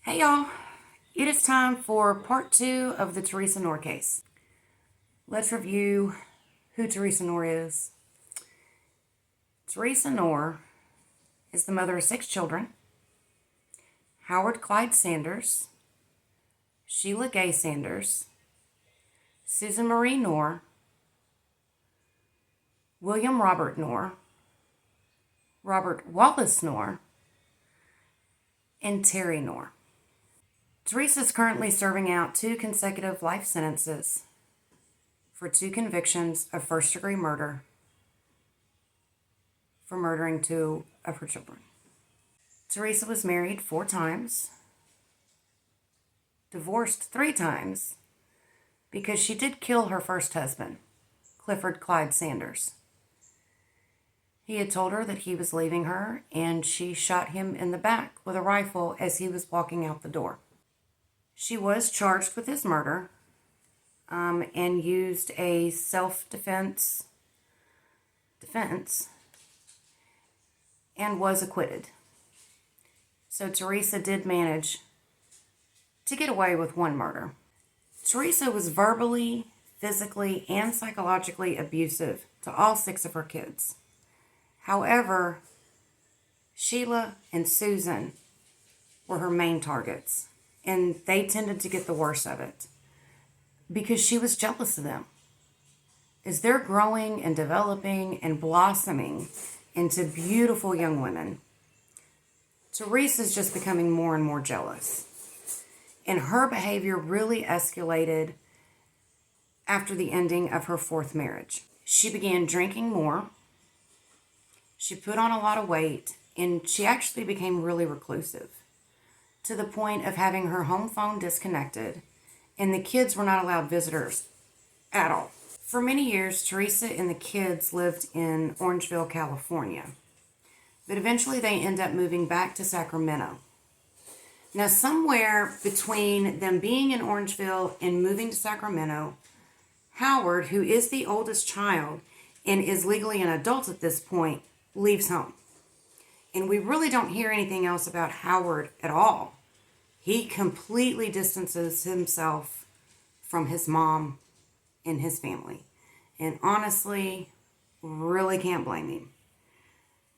Hey y'all, it is time for part 2 of the Theresa Knorr case. Let's review who Theresa Knorr is. Theresa Knorr is the mother of 6 children: Howard Clyde Sanders, Sheila Gay Sanders, Susan Marie Knorr, William Robert Knorr, Robert Wallace Knorr, and Terry Knorr. Theresa is currently serving out 2 consecutive life sentences for 2 convictions of first-degree murder for murdering 2 of her children. Theresa was married 4 times, divorced 3 times, because she did kill her first husband, Clifford Clyde Sanders. He had told her that he was leaving her, and she shot him in the back with a rifle as he was walking out the door. She was charged with his murder and used a self-defense and was acquitted. So Theresa did manage to get away with 1 murder. Theresa was verbally, physically, and psychologically abusive to all 6 of her kids. However, Sheila and Susan were her main targets, and they tended to get the worst of it because she was jealous of them. As they're growing and developing and blossoming into beautiful young women, Theresa's just becoming more and more jealous. And her behavior really escalated after the ending of her 4th marriage. She began drinking more. She put on a lot of weight, and she actually became really reclusive, to the point of having her home phone disconnected, and the kids were not allowed visitors at all. For many years, Theresa and the kids lived in Orangeville, California, but eventually they end up moving back to Sacramento. Now, somewhere between them being in Orangeville and moving to Sacramento, Howard, who is the oldest child and is legally an adult at this point, leaves home. And we really don't hear anything else about Howard at all. He completely distances himself from his mom and his family. And honestly, really can't blame him.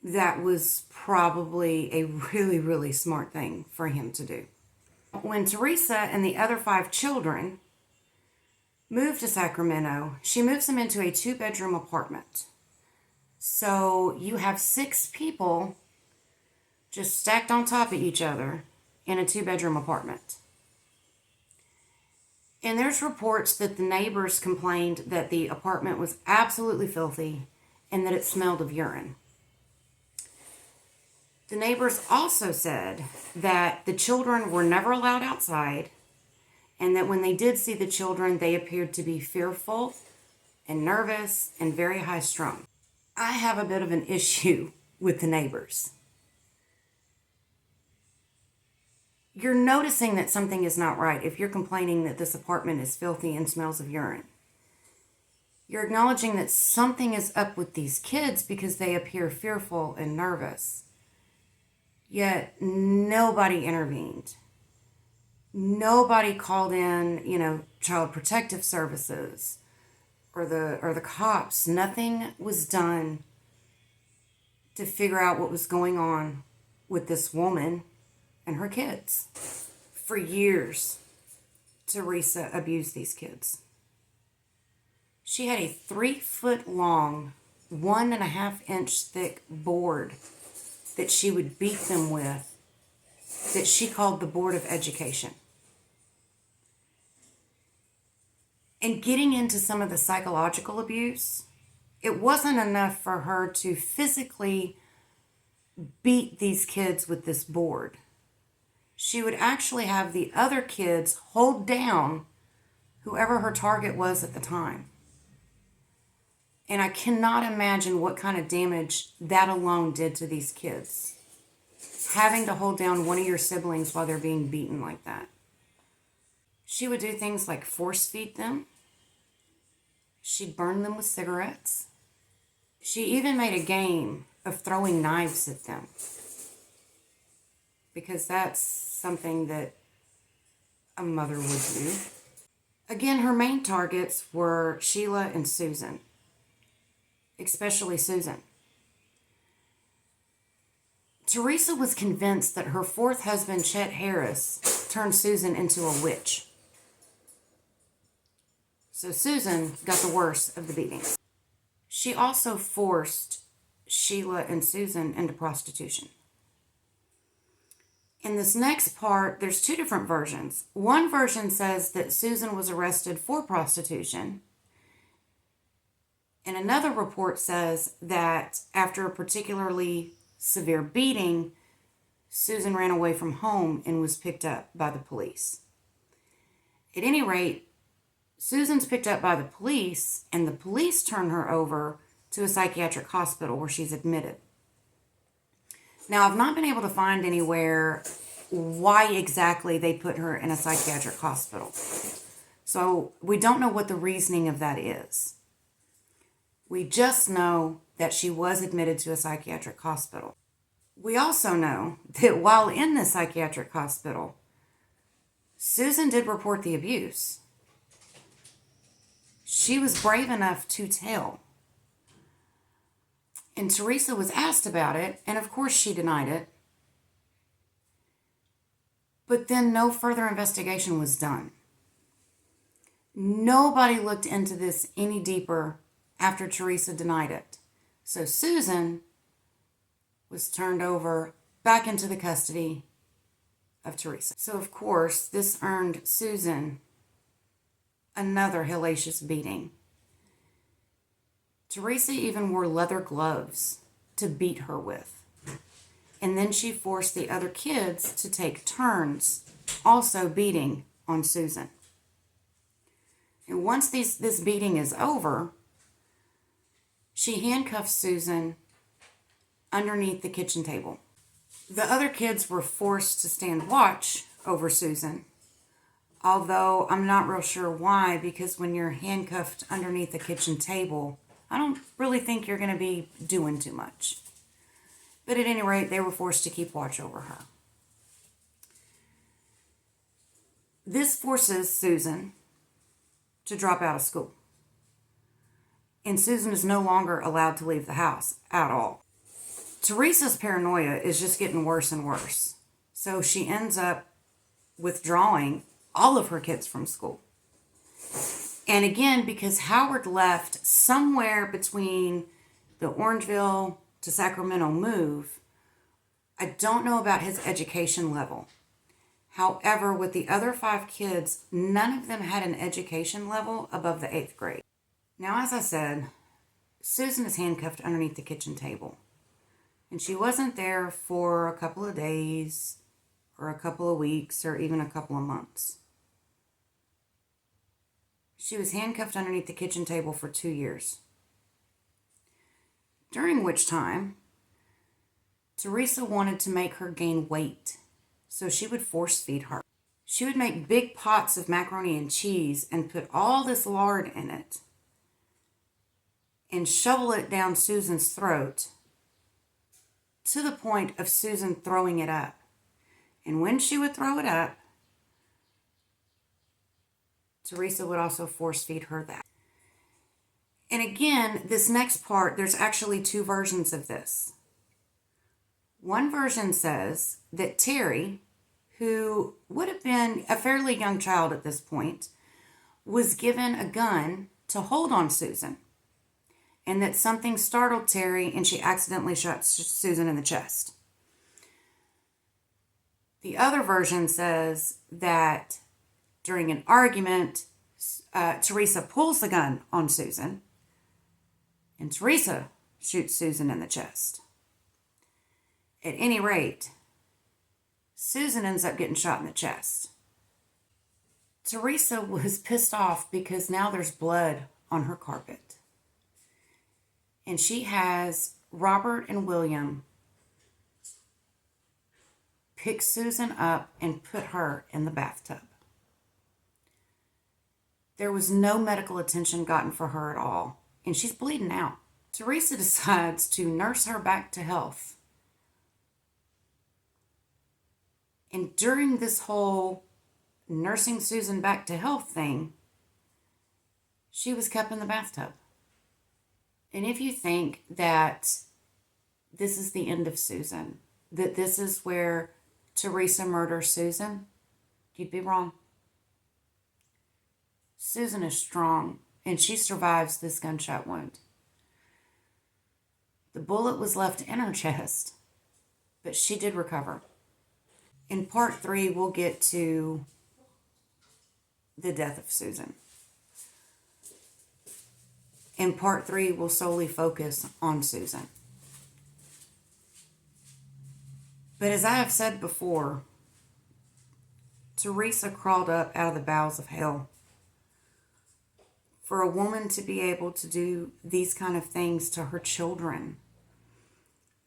That was probably a really, really smart thing for him to do. When Theresa and the other 5 children moved to Sacramento, she moves them into a 2-bedroom apartment. So you have 6 people just stacked on top of each other in a 2-bedroom apartment. And there's reports that the neighbors complained that the apartment was absolutely filthy and that it smelled of urine. The neighbors also said that the children were never allowed outside, and that when they did see the children, they appeared to be fearful and nervous and very high-strung. I have a bit of an issue with the neighbors. You're noticing that something is not right if you're complaining that this apartment is filthy and smells of urine. You're acknowledging that something is up with these kids because they appear fearful and nervous. Yet nobody intervened. Nobody called in, Child Protective Services or the cops. Nothing was done to figure out what was going on with this woman and her kids. For years, Theresa abused these kids. She had a 3-foot-long, 1.5-inch thick board that she would beat them with, that she called the Board of Education. And getting into some of the psychological abuse, it wasn't enough for her to physically beat these kids with this board. She would actually have the other kids hold down whoever her target was at the time. And I cannot imagine what kind of damage that alone did to these kids. Having to hold down one of your siblings while they're being beaten like that. She would do things like force feed them. She'd burn them with cigarettes. She even made a game of throwing knives at them, because that's something that a mother would do. Again, her main targets were Sheila and Susan, especially Susan. Theresa was convinced that her fourth husband, Chet Harris, turned Susan into a witch. So Susan got the worst of the beatings. She also forced Sheila and Susan into prostitution. In this next part, there's two different versions. One version says that Susan was arrested for prostitution. And another report says that after a particularly severe beating, Susan ran away from home and was picked up by the police. At any rate, Susan's picked up by the police, and the police turn her over to a psychiatric hospital where she's admitted. Now, I've not been able to find anywhere why exactly they put her in a psychiatric hospital. So we don't know what the reasoning of that is. We just know that she was admitted to a psychiatric hospital. We also know that while in the psychiatric hospital, Susan did report the abuse. She was brave enough to tell. And Theresa was asked about it, and of course she denied it. But then no further investigation was done. Nobody looked into this any deeper after Theresa denied it. So Susan was turned over back into the custody of Theresa. So of course, this earned Susan another hellacious beating. Theresa even wore leather gloves to beat her with. And then she forced the other kids to take turns also beating on Susan. And once this beating is over, she handcuffs Susan underneath the kitchen table. The other kids were forced to stand watch over Susan, although I'm not real sure why, because when you're handcuffed underneath the kitchen table, I don't really think you're going to be doing too much. But at any rate, they were forced to keep watch over her. This forces Susan to drop out of school. And Susan is no longer allowed to leave the house at all. Theresa's paranoia is just getting worse and worse. So she ends up withdrawing all of her kids from school. And again, because Howard left somewhere between the Orangeville to Sacramento move, I don't know about his education level. However, with the other 5 kids, none of them had an education level above the 8th grade. Now, as I said, Susan is handcuffed underneath the kitchen table. And she wasn't there for a couple of days, or a couple of weeks, or even a couple of months. She was handcuffed underneath the kitchen table for 2 years. During which time, Theresa wanted to make her gain weight, so she would force feed her. She would make big pots of macaroni and cheese and put all this lard in it and shovel it down Susan's throat to the point of Susan throwing it up. And when she would throw it up, Theresa would also force feed her that. And again, this next part, there's actually 2 versions of this. One version says that Terry, who would have been a fairly young child at this point, was given a gun to hold on Susan, and that something startled Terry and she accidentally shot Susan in the chest. The other version says that during an argument, Theresa pulls the gun on Susan, and Theresa shoots Susan in the chest. At any rate, Susan ends up getting shot in the chest. Theresa was pissed off because now there's blood on her carpet. And she has Robert and William pick Susan up and put her in the bathtub. There was no medical attention gotten for her at all, and she's bleeding out. Theresa decides to nurse her back to health And during this whole nursing Susan back to health thing, she was kept in the bathtub. And if you think that this is the end of Susan, that this is where Theresa murders Susan, you'd be wrong. Susan is strong, and she survives this gunshot wound. The bullet was left in her chest, but she did recover. In part 3, we'll get to the death of Susan. In part 3, we'll solely focus on Susan. But as I have said before, Theresa crawled up out of the bowels of hell. For a woman to be able to do these kind of things to her children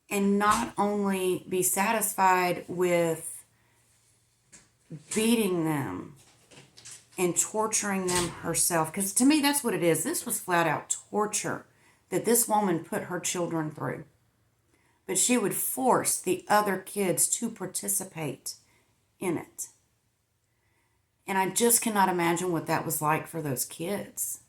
and not only be satisfied with beating them and torturing them herself, because to me that's what it is. This was flat out torture that this woman put her children through. But she would force the other kids to participate in it. And I just cannot imagine what that was like for those kids.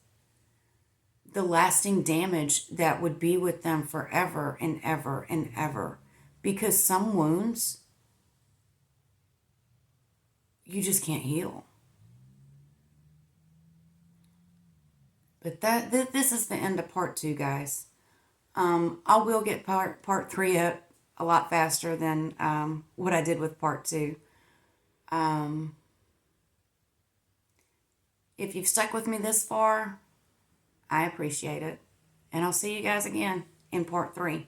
The lasting damage that would be with them forever and ever and ever. Because some wounds, you just can't heal. But this is the end of part 2, guys. I will get part 3 up a lot faster than what I did with part 2. If you've stuck with me this far, I appreciate it. And I'll see you guys again in part 3.